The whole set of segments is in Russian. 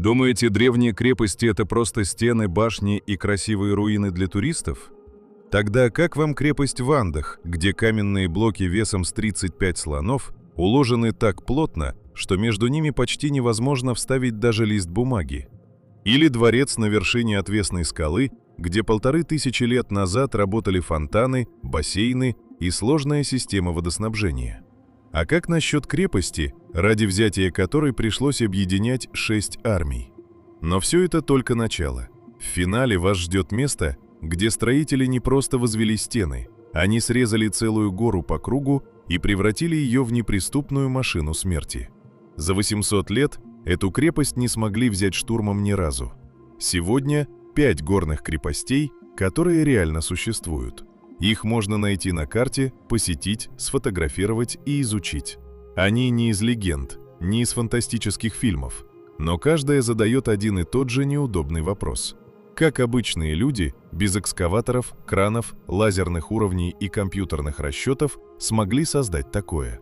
Думаете, древние крепости — это просто стены, башни и красивые руины для туристов? Тогда как вам крепость в Андах, где каменные блоки весом с 35 слонов уложены так плотно, что между ними почти невозможно вставить даже лист бумаги? Или дворец на вершине отвесной скалы, где 1500 лет назад работали фонтаны, бассейны и сложная система водоснабжения? А как насчет крепости, ради взятия которой пришлось объединять 6 армий? Но все это только начало. В финале вас ждет место, где строители не просто возвели стены, они срезали целую гору по кругу и превратили ее в неприступную машину смерти. За 800 лет эту крепость не смогли взять штурмом ни разу. Сегодня 5 горных крепостей, которые реально существуют. Их можно найти на карте, посетить, сфотографировать и изучить. Они не из легенд, не из фантастических фильмов, но каждая задает один и тот же неудобный вопрос. Как обычные люди, без экскаваторов, кранов, лазерных уровней и компьютерных расчетов, смогли создать такое?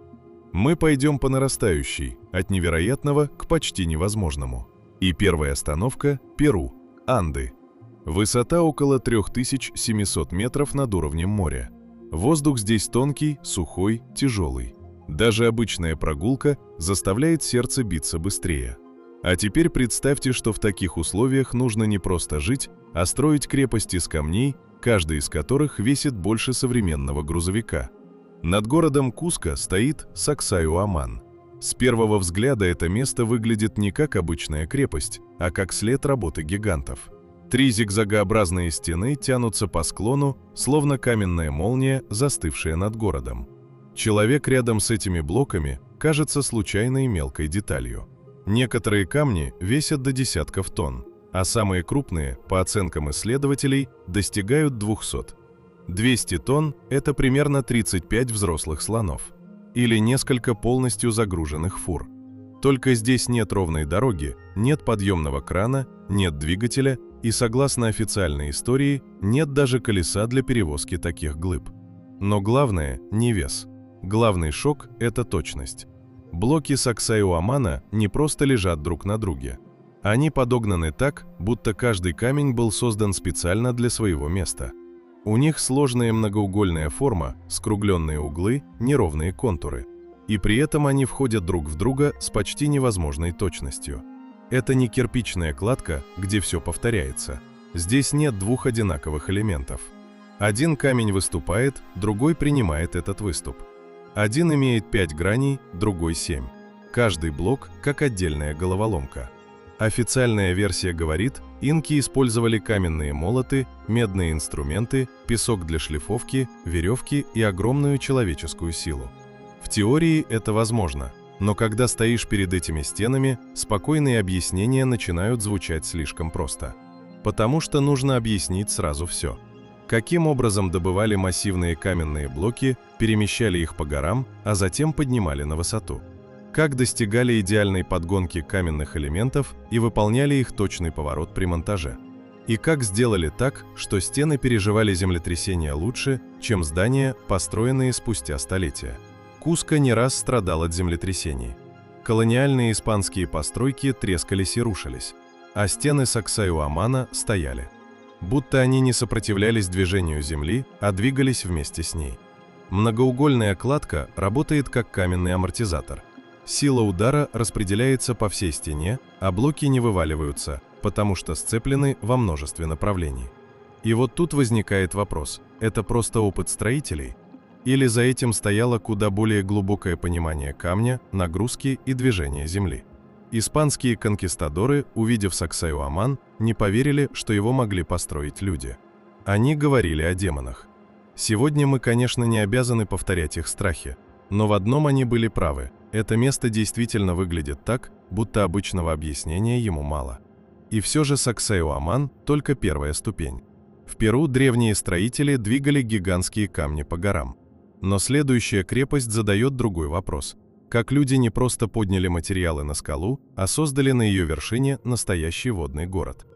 Мы пойдем по нарастающей, от невероятного к почти невозможному. И первая остановка – Перу, Анды. Высота около 3700 метров над уровнем моря. Воздух здесь тонкий, сухой, тяжелый. Даже обычная прогулка заставляет сердце биться быстрее. А теперь представьте, что в таких условиях нужно не просто жить, а строить крепости из камней, каждый из которых весит больше современного грузовика. Над городом Куско стоит Саксай-Уаман. С первого взгляда это место выглядит не как обычная крепость, а как след работы гигантов. 3 зигзагообразные стены тянутся по склону, словно каменная молния, застывшая над городом. Человек рядом с этими блоками кажется случайной мелкой деталью. Некоторые камни весят до десятков тонн, а самые крупные, по оценкам исследователей, достигают 200. 200 тонн – это примерно 35 взрослых слонов. Или несколько полностью загруженных фур. Только здесь нет ровной дороги, нет подъемного крана, нет двигателя и, согласно официальной истории, нет даже колеса для перевозки таких глыб. Но главное – не вес. Главный шок – это точность. Блоки Саксай-Уамана не просто лежат друг на друге. Они подогнаны так, будто каждый камень был создан специально для своего места. У них сложная многоугольная форма, скругленные углы, неровные контуры. И при этом они входят друг в друга с почти невозможной точностью. Это не кирпичная кладка, где все повторяется. Здесь нет двух одинаковых элементов. Один камень выступает, другой принимает этот выступ. Один имеет 5 граней, другой 7. Каждый блок как отдельная головоломка. Официальная версия говорит, инки использовали каменные молоты, медные инструменты, песок для шлифовки, веревки и огромную человеческую силу. В теории это возможно, но когда стоишь перед этими стенами, спокойные объяснения начинают звучать слишком просто. Потому что нужно объяснить сразу все. Каким образом добывали массивные каменные блоки, перемещали их по горам, а затем поднимали на высоту? Как достигали идеальной подгонки каменных элементов и выполняли их точный поворот при монтаже? И как сделали так, что стены переживали землетрясения лучше, чем здания, построенные спустя столетия? Куско не раз страдал от землетрясений. Колониальные испанские постройки трескались и рушились, а стены Саксай-Уамана стояли. Будто они не сопротивлялись движению земли, а двигались вместе с ней. Многоугольная кладка работает как каменный амортизатор. Сила удара распределяется по всей стене, а блоки не вываливаются, потому что сцеплены во множестве направлений. И вот тут возникает вопрос: это просто опыт строителей? Или за этим стояло куда более глубокое понимание камня, нагрузки и движения земли? Испанские конкистадоры, увидев Саксай-Уаман, не поверили, что его могли построить люди. Они говорили о демонах. Сегодня мы, конечно, не обязаны повторять их страхи, но в одном они были правы. Это место действительно выглядит так, будто обычного объяснения ему мало. И все же Саксай-Уаман – только первая ступень. В Перу древние строители двигали гигантские камни по горам. Но следующая крепость задает другой вопрос. Как люди не просто подняли материалы на скалу, а создали на ее вершине настоящий водный город.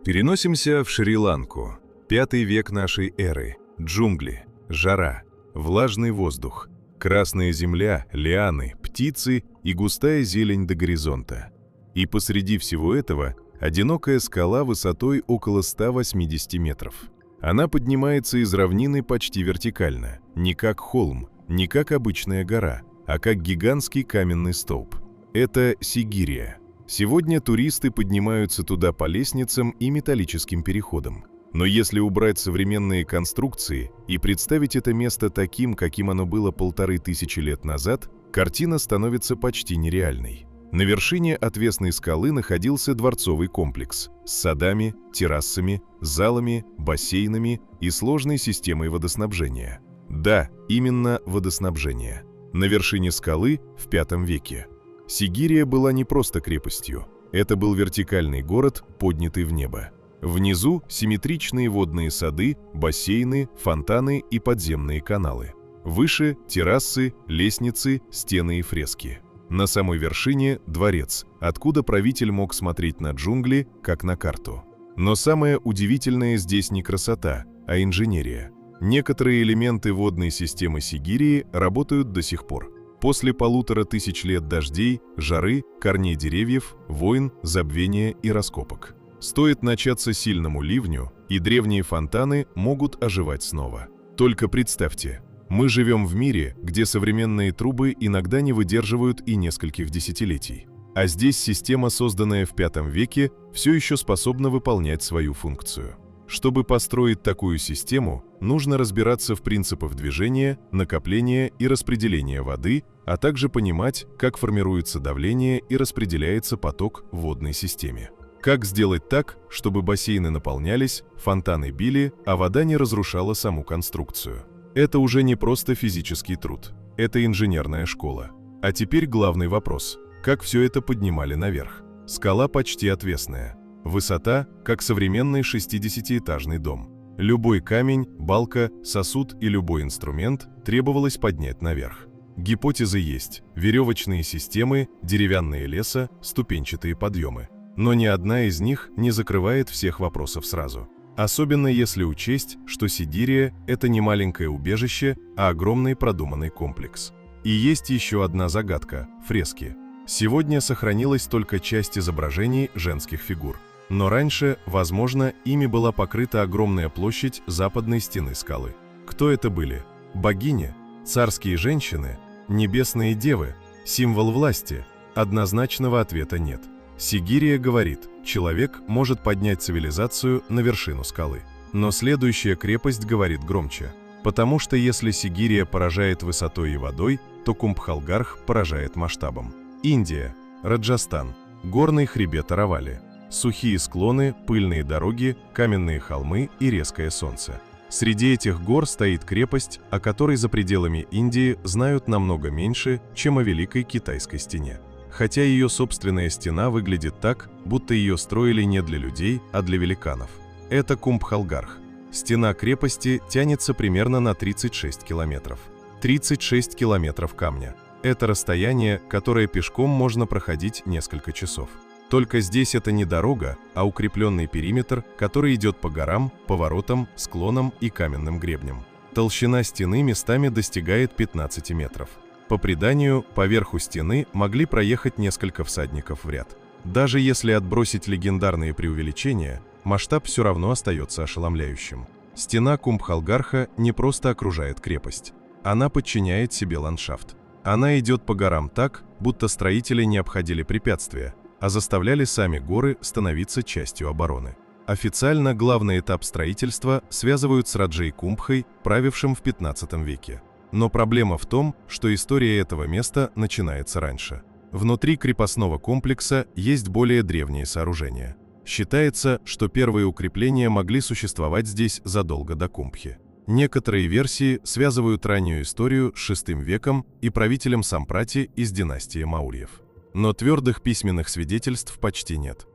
Переносимся в Шри-Ланку. 5 век нашей эры. Джунгли, жара, влажный воздух, красная земля, лианы, птицы и густая зелень до горизонта. И посреди всего этого одинокая скала высотой около 180 метров. Она поднимается из равнины почти вертикально, не как холм, не как обычная гора, а как гигантский каменный столб. Это Сигирия. Сегодня туристы поднимаются туда по лестницам и металлическим переходам. Но если убрать современные конструкции и представить это место таким, каким оно было 1500 лет назад, картина становится почти нереальной. На вершине отвесной скалы находился дворцовый комплекс с садами, террасами, залами, бассейнами и сложной системой водоснабжения. Да, именно водоснабжение. На вершине скалы в V веке. Сигирия была не просто крепостью. Это был вертикальный город, поднятый в небо. Внизу симметричные водные сады, бассейны, фонтаны и подземные каналы. Выше – террасы, лестницы, стены и фрески. На самой вершине – дворец, откуда правитель мог смотреть на джунгли, как на карту. Но самое удивительное здесь не красота, а инженерия. Некоторые элементы водной системы Сигирии работают до сих пор. После 1500 лет дождей, жары, корней деревьев, войн, забвения и раскопок. Стоит начаться сильному ливню, и древние фонтаны могут оживать снова. Только представьте, мы живем в мире, где современные трубы иногда не выдерживают и нескольких десятилетий. А здесь система, созданная в V веке, все еще способна выполнять свою функцию. Чтобы построить такую систему, нужно разбираться в принципах движения, накопления и распределения воды, а также понимать, как формируется давление и распределяется поток в водной системе. Как сделать так, чтобы бассейны наполнялись, фонтаны били, а вода не разрушала саму конструкцию? Это уже не просто физический труд, это инженерная школа. А теперь главный вопрос: как все это поднимали наверх? Скала почти отвесная. Высота, как современный 60-этажный дом. Любой камень, балка, сосуд и любой инструмент требовалось поднять наверх. Гипотезы есть: веревочные системы, деревянные леса, ступенчатые подъемы. Но ни одна из них не закрывает всех вопросов сразу. Особенно если учесть, что Сигирия – это не маленькое убежище, а огромный продуманный комплекс. И есть еще одна загадка – фрески. Сегодня сохранилась только часть изображений женских фигур. Но раньше, возможно, ими была покрыта огромная площадь западной стены скалы. Кто это были? Богини? Царские женщины? Небесные девы? Символ власти? Однозначного ответа нет. Сигирия говорит, человек может поднять цивилизацию на вершину скалы. Но следующая крепость говорит громче. Потому что если Сигирия поражает высотой и водой, то Кумбхалгарх поражает масштабом. Индия, Раджастан, горный хребет Аравали. Сухие склоны, пыльные дороги, каменные холмы и резкое солнце. Среди этих гор стоит крепость, о которой за пределами Индии знают намного меньше, чем о Великой Китайской стене. Хотя ее собственная стена выглядит так, будто ее строили не для людей, а для великанов. Это Кумбхалгарх. Стена крепости тянется примерно на 36 километров. 36 километров камня. Это расстояние, которое пешком можно проходить несколько часов. Только здесь это не дорога, а укрепленный периметр, который идет по горам, поворотам, склонам и каменным гребням. Толщина стены местами достигает 15 метров. По преданию, по верху стены могли проехать несколько всадников в ряд. Даже если отбросить легендарные преувеличения, масштаб все равно остается ошеломляющим. Стена Кумбхалгарха не просто окружает крепость. Она подчиняет себе ландшафт. Она идет по горам так, будто строители не обходили препятствия, а заставляли сами горы становиться частью обороны. Официально главный этап строительства связывают с Раджей Кумбхой, правившим в 15 веке. Но проблема в том, что история этого места начинается раньше. Внутри крепостного комплекса есть более древние сооружения. Считается, что первые укрепления могли существовать здесь задолго до Кумбхи. Некоторые версии связывают раннюю историю с VI веком и правителем Сампрати из династии Маурьев. Но твердых письменных свидетельств почти нет.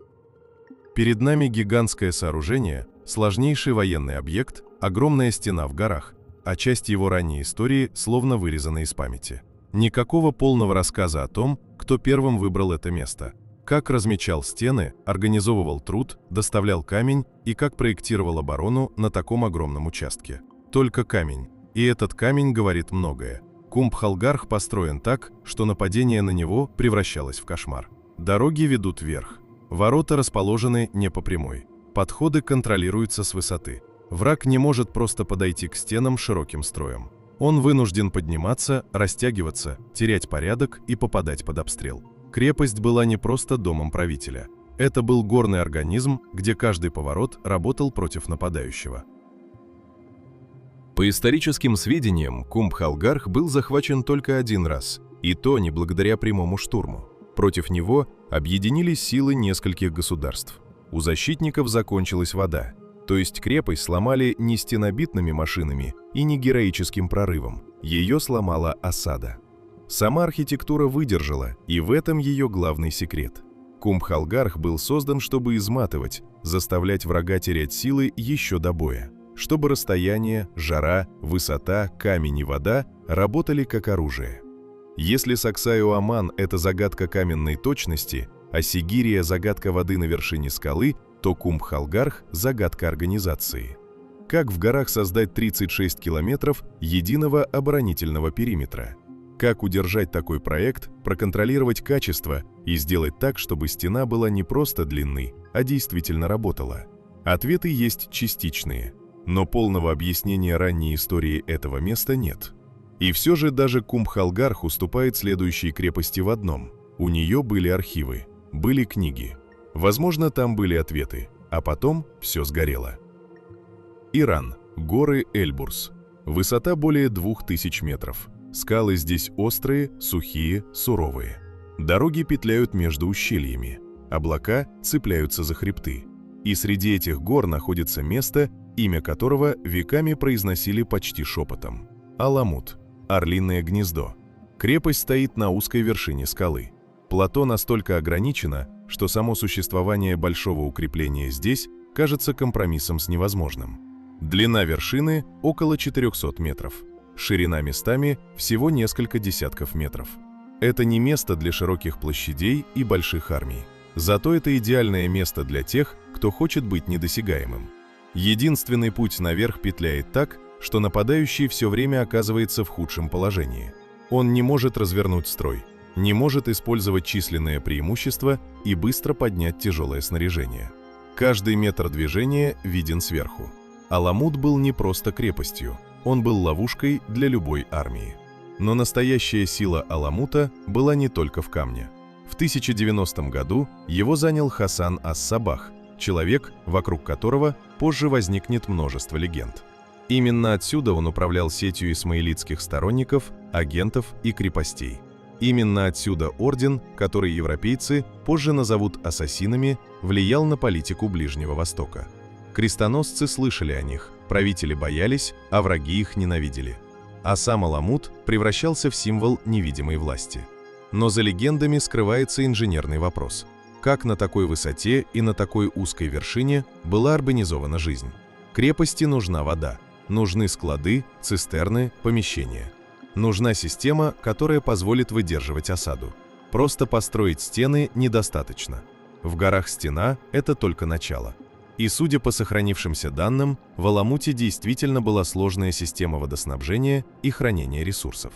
Перед нами гигантское сооружение, сложнейший военный объект, огромная стена в горах, а часть его ранней истории словно вырезана из памяти. Никакого полного рассказа о том, кто первым выбрал это место, как размечал стены, организовывал труд, доставлял камень и как проектировал оборону на таком огромном участке. Только камень. И этот камень говорит многое. Кумбхалгарх построен так, что нападение на него превращалось в кошмар. Дороги ведут вверх. Ворота расположены не по прямой. Подходы контролируются с высоты. Враг не может просто подойти к стенам широким строем. Он вынужден подниматься, растягиваться, терять порядок и попадать под обстрел. Крепость была не просто домом правителя. Это был горный организм, где каждый поворот работал против нападающего. По историческим сведениям, Кумбхалгарх был захвачен только один раз, и то не благодаря прямому штурму. Против него объединились силы нескольких государств. У защитников закончилась вода, то есть крепость сломали не стенобитными машинами и не героическим прорывом, ее сломала осада. Сама архитектура выдержала, и в этом ее главный секрет. Кумбхалгарх был создан, чтобы изматывать, заставлять врага терять силы еще до боя, чтобы расстояние, жара, высота, камень и вода работали как оружие. Если Саксайо-Аман – это загадка каменной точности, а Сигирия – загадка воды на вершине скалы, то Кумбхалгарх – загадка организации. Как в горах создать 36 километров единого оборонительного периметра? Как удержать такой проект, проконтролировать качество и сделать так, чтобы стена была не просто длинной, а действительно работала? Ответы есть частичные, но полного объяснения ранней истории этого места нет. И все же даже Кумбхалгарх уступает следующей крепости в одном. У нее были архивы, были книги. Возможно, там были ответы, а потом все сгорело. Иран. Горы Эльбрус. Высота более 2000 метров. Скалы здесь острые, сухие, суровые. Дороги петляют между ущельями. Облака цепляются за хребты. И среди этих гор находится место, имя которого веками произносили почти шепотом. Аламут. Орлиное гнездо. Крепость стоит на узкой вершине скалы. Плато настолько ограничено, что само существование большого укрепления здесь кажется компромиссом с невозможным. Длина вершины около 400 метров. Ширина местами всего несколько десятков метров. Это не место для широких площадей и больших армий. Зато это идеальное место для тех, кто хочет быть недосягаемым. Единственный путь наверх петляет так, что нападающий все время оказывается в худшем положении. Он не может развернуть строй, не может использовать численное преимущество и быстро поднять тяжелое снаряжение. Каждый метр движения виден сверху. Аламут был не просто крепостью, он был ловушкой для любой армии. Но настоящая сила Аламута была не только в камне. В 1090 году его занял Хасан ас-Сабах, человек, вокруг которого позже возникнет множество легенд. Именно отсюда он управлял сетью исмаилитских сторонников, агентов и крепостей. Именно отсюда орден, который европейцы позже назовут ассасинами, влиял на политику Ближнего Востока. Крестоносцы слышали о них, правители боялись, а враги их ненавидели. А сам Аламут превращался в символ невидимой власти. Но за легендами скрывается инженерный вопрос. Как на такой высоте и на такой узкой вершине была организована жизнь? Крепости нужна вода, нужны склады, цистерны, помещения. Нужна система, которая позволит выдерживать осаду. Просто построить стены недостаточно. В горах стена – это только начало. И судя по сохранившимся данным, в Аламуте действительно была сложная система водоснабжения и хранения ресурсов.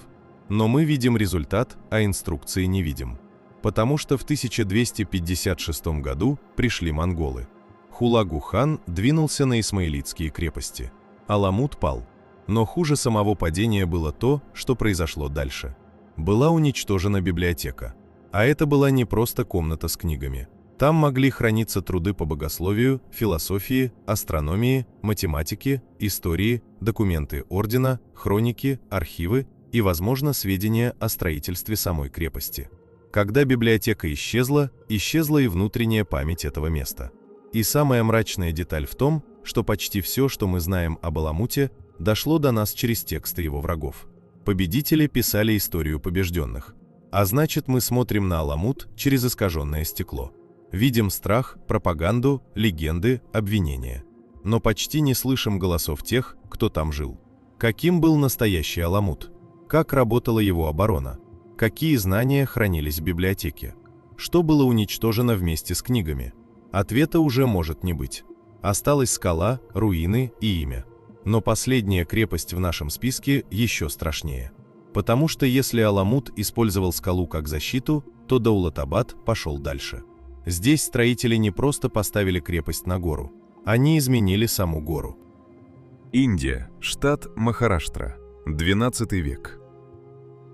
Но мы видим результат, а инструкции не видим. Потому что в 1256 году пришли монголы. Хулагу-хан двинулся на исмаилитские крепости. Аламут пал. Но хуже самого падения было то, что произошло дальше. Была уничтожена библиотека. А это была не просто комната с книгами. Там могли храниться труды по богословию, философии, астрономии, математике, истории, документы ордена, хроники, архивы и, возможно, сведения о строительстве самой крепости. Когда библиотека исчезла, исчезла и внутренняя память этого места. И самая мрачная деталь в том, что почти все, что мы знаем об Аламуте, дошло до нас через тексты его врагов. Победители писали историю побежденных. А значит, мы смотрим на Аламут через искаженное стекло. Видим страх, пропаганду, легенды, обвинения. Но почти не слышим голосов тех, кто там жил. Каким был настоящий Аламут? Как работала его оборона? Какие знания хранились в библиотеке? Что было уничтожено вместе с книгами? Ответа уже может не быть. Осталась скала, руины и имя. Но последняя крепость в нашем списке еще страшнее. Потому что если Аламут использовал скалу как защиту, то Даулатабад пошел дальше. Здесь строители не просто поставили крепость на гору, они изменили саму гору. Индия, штат Махараштра, 12 век.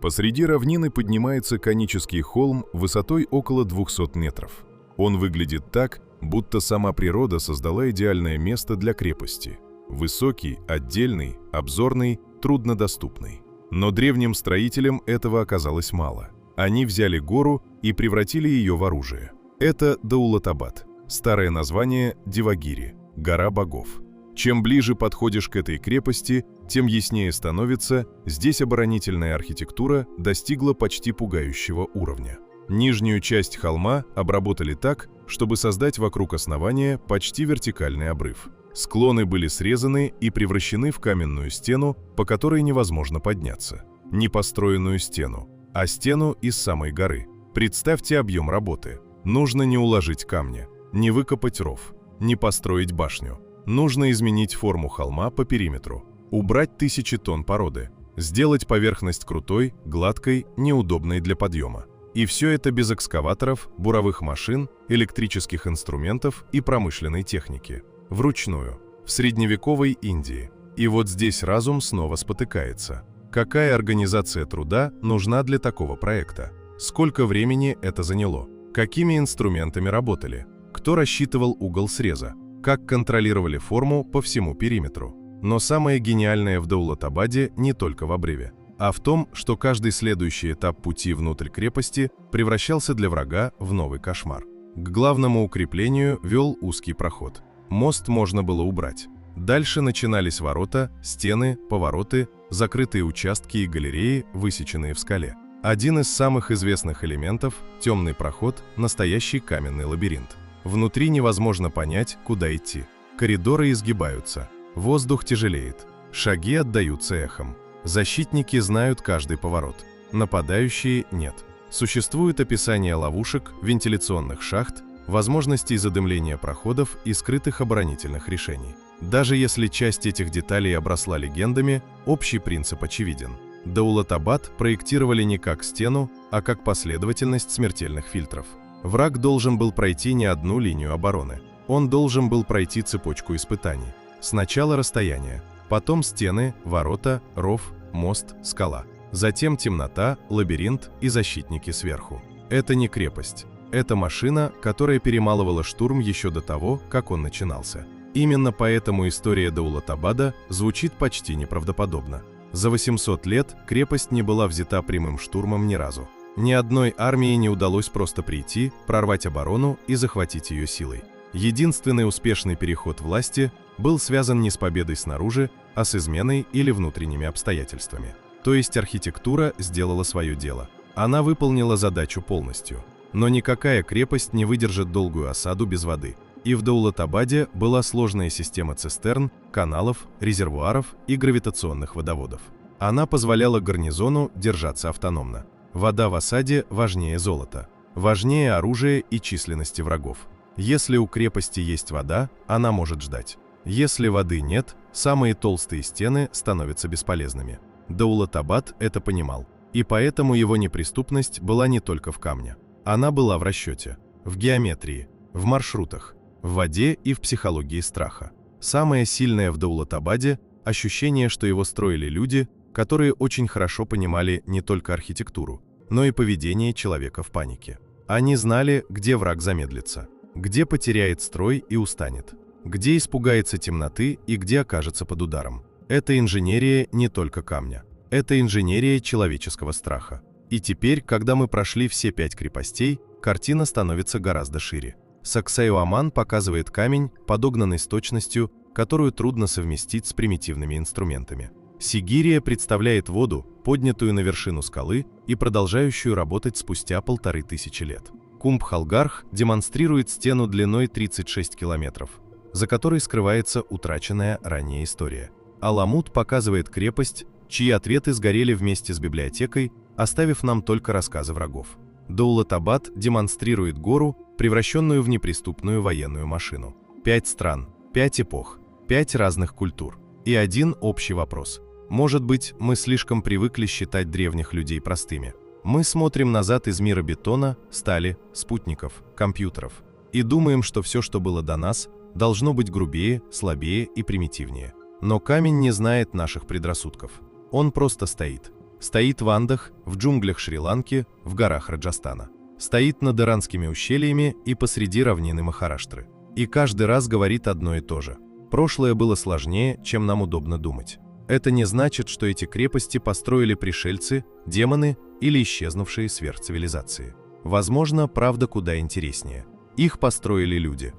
Посреди равнины поднимается конический холм высотой около 200 метров. Он выглядит так, будто сама природа создала идеальное место для крепости. Высокий, отдельный, обзорный, труднодоступный. Но древним строителям этого оказалось мало. Они взяли гору и превратили ее в оружие. Это Даулатабад, старое название Девагири, гора богов. Чем ближе подходишь к этой крепости, тем яснее становится, здесь оборонительная архитектура достигла почти пугающего уровня. Нижнюю часть холма обработали так, чтобы создать вокруг основания почти вертикальный обрыв. Склоны были срезаны и превращены в каменную стену, по которой невозможно подняться. Не построенную стену, а стену из самой горы. Представьте объем работы. Нужно не уложить камня, не выкопать ров, не построить башню. Нужно изменить форму холма по периметру, убрать тысячи тонн породы, сделать поверхность крутой, гладкой, неудобной для подъема. И все это без экскаваторов, буровых машин, электрических инструментов и промышленной техники. Вручную, в средневековой Индии. И вот здесь разум снова спотыкается. Какая организация труда нужна для такого проекта? Сколько времени это заняло? Какими инструментами работали? Кто рассчитывал угол среза? Как контролировали форму по всему периметру? Но самое гениальное в Даулатабаде не только в обрыве, а в том, что каждый следующий этап пути внутрь крепости превращался для врага в новый кошмар. К главному укреплению вел узкий проход. Мост можно было убрать. Дальше начинались ворота, стены, повороты, закрытые участки и галереи, высеченные в скале. Один из самых известных элементов – темный проход, настоящий каменный лабиринт. Внутри невозможно понять, куда идти. Коридоры изгибаются, воздух тяжелеет, шаги отдаются эхом. Защитники знают каждый поворот, нападающие – нет. Существует описание ловушек, вентиляционных шахт, возможностей задымления проходов и скрытых оборонительных решений. Даже если часть этих деталей обросла легендами, общий принцип очевиден. Даулатабад проектировали не как стену, а как последовательность смертельных фильтров. Враг должен был пройти не одну линию обороны. Он должен был пройти цепочку испытаний. Сначала расстояние, потом стены, ворота, ров, мост, скала. Затем темнота, лабиринт и защитники сверху. Это не крепость. Это машина, которая перемалывала штурм еще до того, как он начинался. Именно поэтому история Даулатабада звучит почти неправдоподобно. За 800 лет крепость не была взята прямым штурмом ни разу. Ни одной армии не удалось просто прийти, прорвать оборону и захватить ее силой. Единственный успешный переход власти был связан не с победой снаружи, а с изменой или внутренними обстоятельствами. То есть архитектура сделала свое дело. Она выполнила задачу полностью. Но никакая крепость не выдержит долгую осаду без воды. И в Даулатабаде была сложная система цистерн, каналов, резервуаров и гравитационных водоводов. Она позволяла гарнизону держаться автономно. Вода в осаде важнее золота, важнее оружия и численности врагов. Если у крепости есть вода, она может ждать. Если воды нет, самые толстые стены становятся бесполезными. Даулатабад это понимал, и поэтому его неприступность была не только в камне. Она была в расчете, в геометрии, в маршрутах, в воде и в психологии страха. Самое сильное в Даулатабаде – ощущение, что его строили люди, которые очень хорошо понимали не только архитектуру, но и поведение человека в панике. Они знали, где враг замедлится, где потеряет строй и устанет, где испугается темноты и где окажется под ударом. Это инженерия не только камня, это инженерия человеческого страха. И теперь, когда мы прошли все 5 крепостей, картина становится гораздо шире. Саксайоаман показывает камень, подогнанный с точностью, которую трудно совместить с примитивными инструментами. Сигирия представляет воду, поднятую на вершину скалы и продолжающую работать спустя 1500 лет. Кумбхалгарх демонстрирует стену длиной 36 километров, за которой скрывается утраченная ранее история. Аламут показывает крепость, чьи ответы сгорели вместе с библиотекой, оставив нам только рассказы врагов. Даулатабад демонстрирует гору, превращенную в неприступную военную машину. 5 стран, 5 эпох, 5 разных культур. И один общий вопрос. Может быть, мы слишком привыкли считать древних людей простыми. Мы смотрим назад из мира бетона, стали, спутников, компьютеров и думаем, что все, что было до нас, должно быть грубее, слабее и примитивнее. Но камень не знает наших предрассудков. Он просто стоит. Стоит в Андах, в джунглях Шри-Ланки, в горах Раджастана. Стоит над иранскими ущельями и посреди равнины Махараштры. И каждый раз говорит одно и то же. Прошлое было сложнее, чем нам удобно думать. Это не значит, что эти крепости построили пришельцы, демоны или исчезнувшие сверхцивилизации. Возможно, правда куда интереснее. Их построили люди.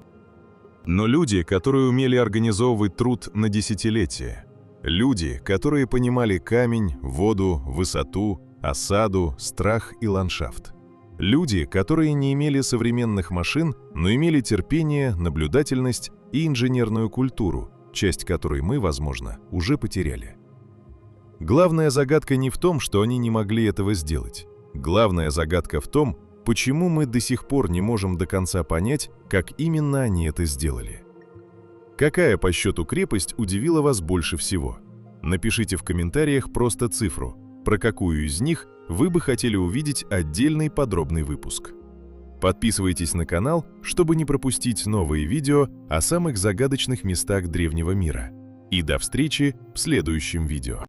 Но люди, которые умели организовывать труд на десятилетия. Люди, которые понимали камень, воду, высоту, осаду, страх и ландшафт. Люди, которые не имели современных машин, но имели терпение, наблюдательность и инженерную культуру, часть которой мы, возможно, уже потеряли. Главная загадка не в том, что они не могли этого сделать. Главная загадка в том, почему мы до сих пор не можем до конца понять, как именно они это сделали. Какая по счету крепость удивила вас больше всего? Напишите в комментариях просто цифру, про какую из них вы бы хотели увидеть отдельный подробный выпуск. Подписывайтесь на канал, чтобы не пропустить новые видео о самых загадочных местах древнего мира. И до встречи в следующем видео.